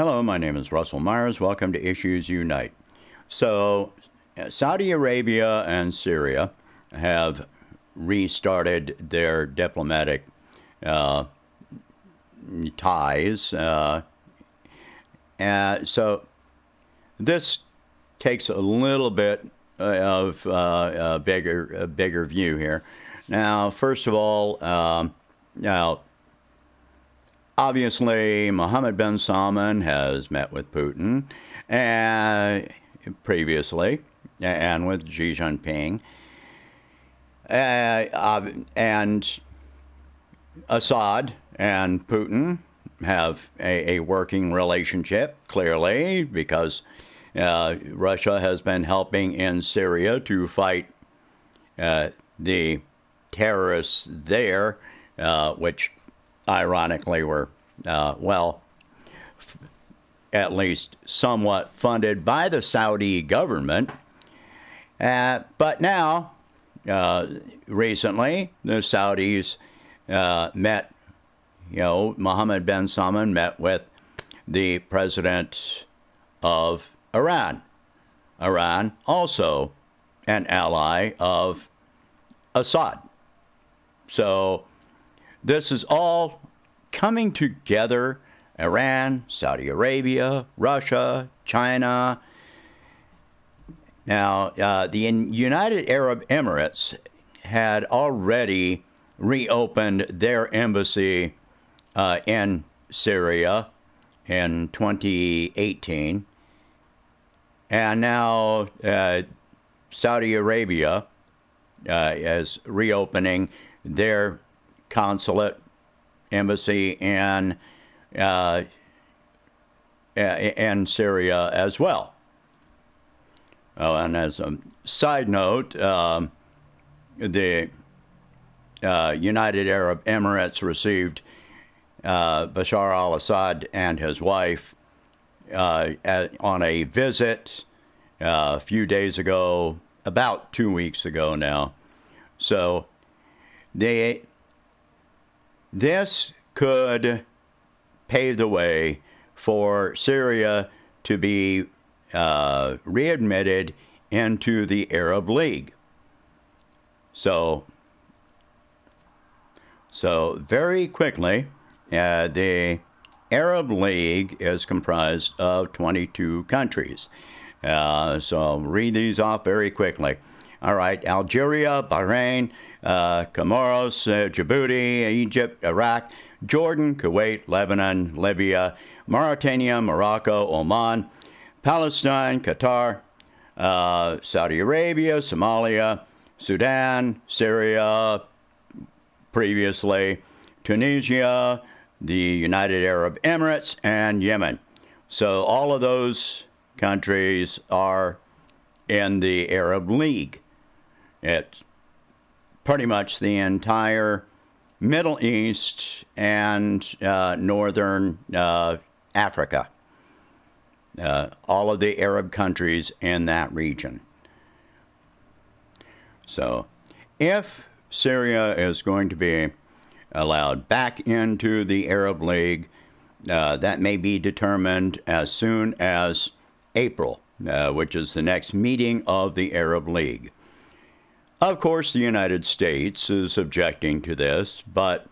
Hello, my name is Russell Myers. Welcome to Issues Unite. So, Saudi Arabia and Syria have restarted their diplomatic ties. So, this takes a little bit of a bigger view here. Now, first of all, obviously, Mohammed bin Salman has met with Putin previously and with Xi Jinping. And Assad and Putin have a working relationship, clearly, because Russia has been helping in Syria to fight the terrorists there, which ironically were, at least somewhat funded by the Saudi government. But now, recently, the Saudis met, Mohammed bin Salman met with the president of Iran. Iran, also an ally of Assad. So this is all coming together. Iran, Saudi Arabia, Russia, China. Now, the United Arab Emirates had already reopened their embassy in Syria in 2018. And now Saudi Arabia is reopening their consulate embassy in Syria as well. Oh, and as a side note, the United Arab Emirates received Bashar al-Assad and his wife on a visit a few days ago, about 2 weeks ago now. So this could pave the way for Syria to be readmitted into the Arab League. So very quickly, the Arab League is comprised of 22 countries. So I'll read these off very quickly. All right, Algeria, Bahrain, Comoros, Djibouti, Egypt, Iraq, Jordan, Kuwait, Lebanon, Libya, Mauritania, Morocco, Oman, Palestine, Qatar, Saudi Arabia, Somalia, Sudan, Syria, previously, Tunisia, the United Arab Emirates, and Yemen. So all of those countries are in the Arab League. It's pretty much the entire Middle East and northern Africa. All of the Arab countries in that region. So if Syria is going to be allowed back into the Arab League, that may be determined as soon as April, which is the next meeting of the Arab League. Of course, the United States is objecting to this, but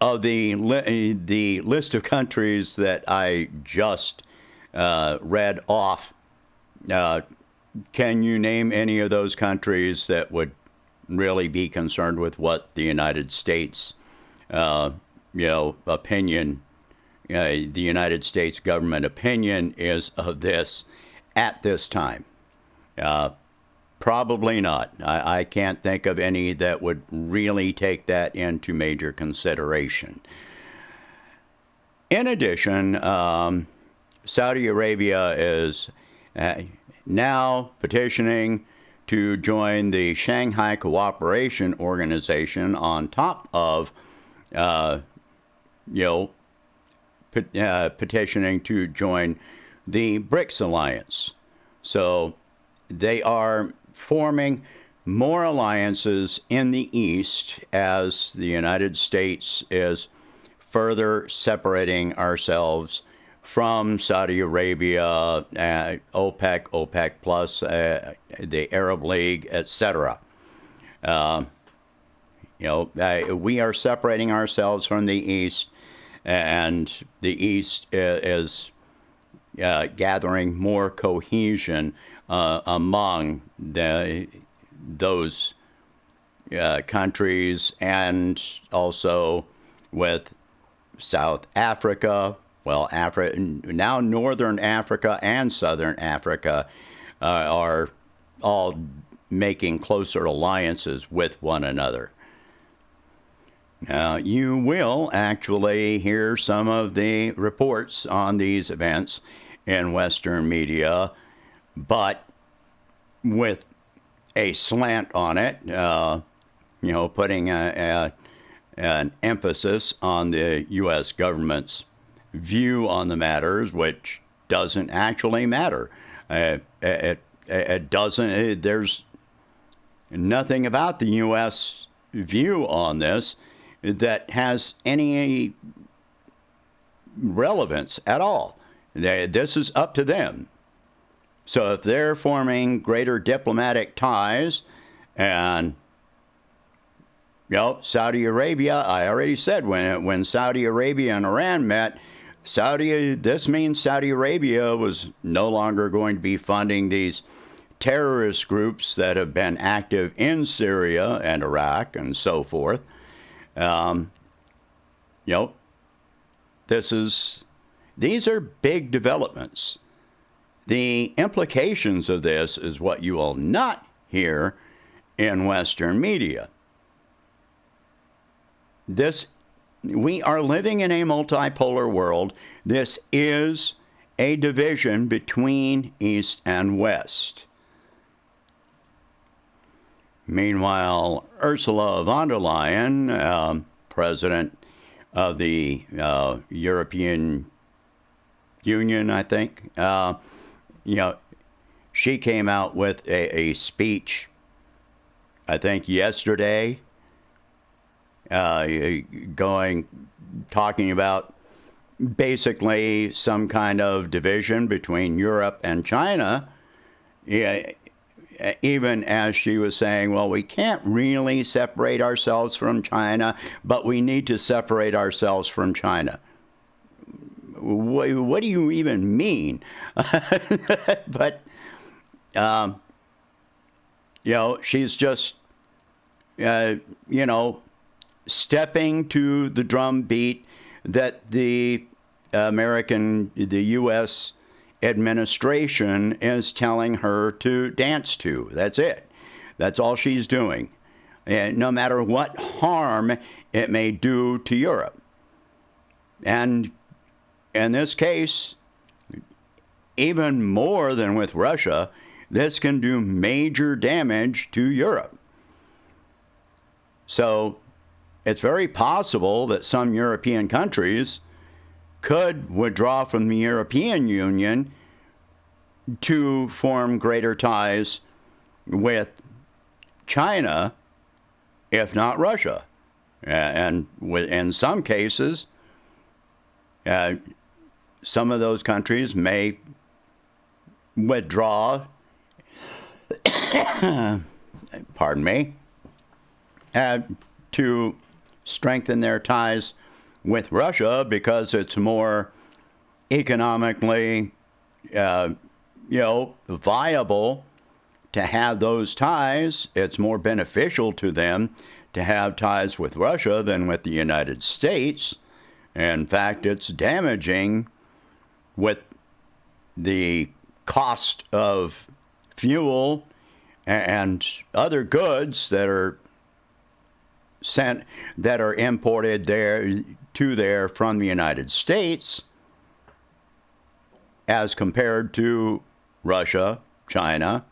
of the list of countries that I just read off, can you name any of those countries that would really be concerned with what the United States, opinion, the United States government opinion is of this at this time? Probably not. I can't think of any that would really take that into major consideration. In addition, Saudi Arabia is now petitioning to join the Shanghai Cooperation Organization on top of, petitioning to join the BRICS alliance. So they are forming more alliances in the East as the United States is further separating ourselves from Saudi Arabia, OPEC, OPEC Plus, the Arab League, etc. We are separating ourselves from the East, and the East is gathering more cohesion among those countries, and also with South Africa. Well, now Northern Africa and Southern Africa are all making closer alliances with one another. Now, you will actually hear some of the reports on these events in Western media, but with a slant on it, putting an emphasis on the U.S. government's view on the matters, which doesn't actually matter. It doesn't. There's nothing about the U.S. view on this that has any relevance at all. This is up to them. So if they're forming greater diplomatic ties, and Saudi Arabia, I already said when Saudi Arabia and Iran met, this means Saudi Arabia was no longer going to be funding these terrorist groups that have been active in Syria and Iraq and so forth. These are big developments. The implications of this is what you will not hear in Western media. We are living in a multipolar world. This is a division between East and West. Meanwhile, Ursula von der Leyen, president of the European Union, I think, she came out with a speech, I think yesterday, talking about basically some kind of division between Europe and China, even as she was saying, well, we can't really separate ourselves from China, but we need to separate ourselves from China. What do you even mean? But, she's just, stepping to the drum beat that the U.S. administration is telling her to dance to. That's it. That's all she's doing. And no matter what harm it may do to Europe. And in this case, even more than with Russia, this can do major damage to Europe. So it's very possible that some European countries could withdraw from the European Union to form greater ties with China, if not Russia. And in some cases, some of those countries may withdraw, pardon me, to strengthen their ties with Russia because it's more economically, viable to have those ties. It's more beneficial to them to have ties with Russia than with the United States. In fact, it's damaging with the cost of fuel and other goods that are imported there from the United States as compared to Russia, China,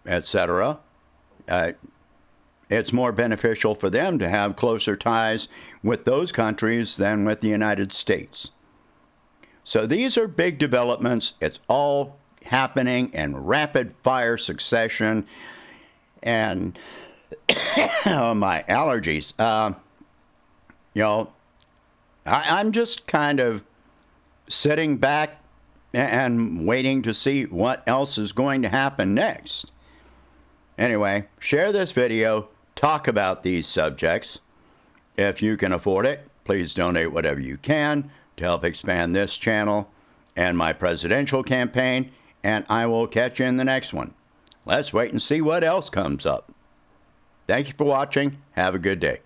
etc. It's more beneficial for them to have closer ties with those countries than with the United States. So these are big developments. It's all happening in rapid fire succession. And my allergies. I'm just kind of sitting back and waiting to see what else is going to happen next. Anyway, share this video, talk about these subjects. If you can afford it, please donate whatever you can to help expand this channel and my presidential campaign, and I will catch you in the next one. Let's wait and see what else comes up. Thank you for watching. Have a good day.